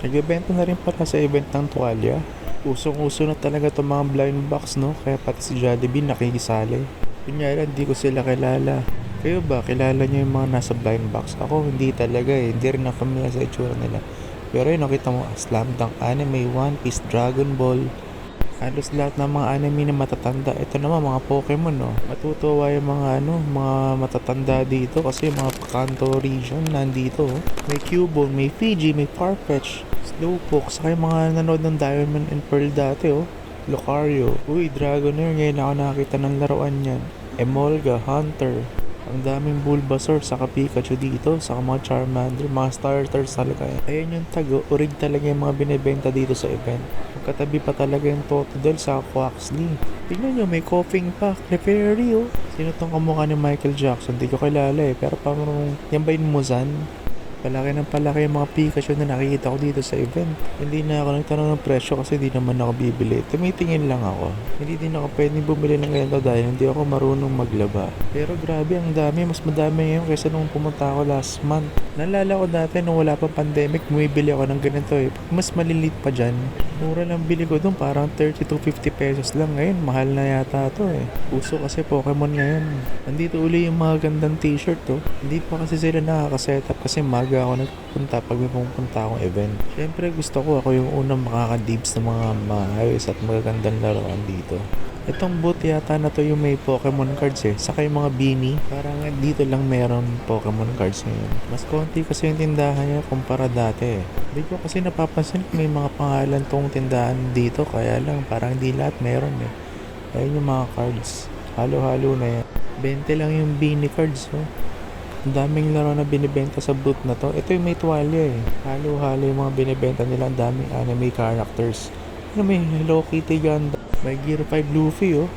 Nagbebenta na rin pala sa event ng tuwalya. Usong-uso na talaga itong mga blind box, no? Kaya pati si Jollibee nakikisali. Kunyari, hindi ko sila kilala. Kayo ba, kilala niyo yung mga nasa blind box? Ako, hindi talaga eh. Hindi rin ako familiar sa itsura nila. Pero yun, nakita mo, Slam Dunk Anime, One Piece, Dragon Ball. Halos lahat ng mga anime na matatanda. Ito naman, mga Pokemon, no? Matutuwa yung mga matatanda dito kasi yung mga Kanto region nandito. Oh. May Cubone, may Fiji, may Farfetch, Slowpoke, saka yung mga nanood ng Diamond and Pearl dati, oh. Lucario. Uy, Dragonair, ngayon ako nakakita ng laruan yan. Emolga, Hunter. Ang daming Bulbasaur, saka Pikachu dito, saka mga Charmander, mga starters talaga. Ayan yung tago, urig talaga yung mga binibenta dito sa event. Magkatabi pa talaga yung Totodile sa Quaxley. Tingnan nyo, may coughing pa, Clefairy oh. Sino tong kamukha ni Michael Jackson? Di ko kilala eh, pero parang yan ba yung Muzan? Palaki ng palaki yung mga Pikachu na nakikita ko dito sa event. Hindi na ako nagtanong ng presyo kasi di naman ako bibili. Tumitingin lang ako. Hindi din ako pwedeng bumili ng ganito dahil hindi ako marunong maglaba. Pero grabe, ang dami. Mas madami ngayon kaysa nung pumunta ako last month. Naalala ko dati nung wala pang pandemic, bumibili ako ng ganito eh. Mas malilit pa dyan. Mura lang bili ko dun, parang 30 to 50 pesos lang. Ngayon, mahal na yata to eh. Uso kasi Pokemon ngayon. Nandito uli yung mga gandang t-shirt to. Hindi pa kasi sila nakaka-setup kasi maga ako nagpunta pag may pumunta akong event. Siyempre gusto ko ako yung unang makaka-dibs ng mga maayos at magagandang laruan dito. Itong booth yata na to yung may Pokemon cards eh. Saka yung mga beanie. Parang dito lang meron Pokemon cards ngayon. Mas konti kasi yung tindahan niya kumpara dati eh. Hindi ko kasi napapansin kung may mga pangalan tong tindahan dito. Kaya lang parang di lahat meron eh. Ayun yung mga cards. Halo-halo na yan. 20 lang yung beanie cards oh. Ang daming laro na binibenta sa booth na to. Ito yung may tuwalya eh. Halo-halo yung mga binibenta nila. Ang daming anime characters. Ano may Hello Kitty Ganda. May Gear 5 Luffy oh.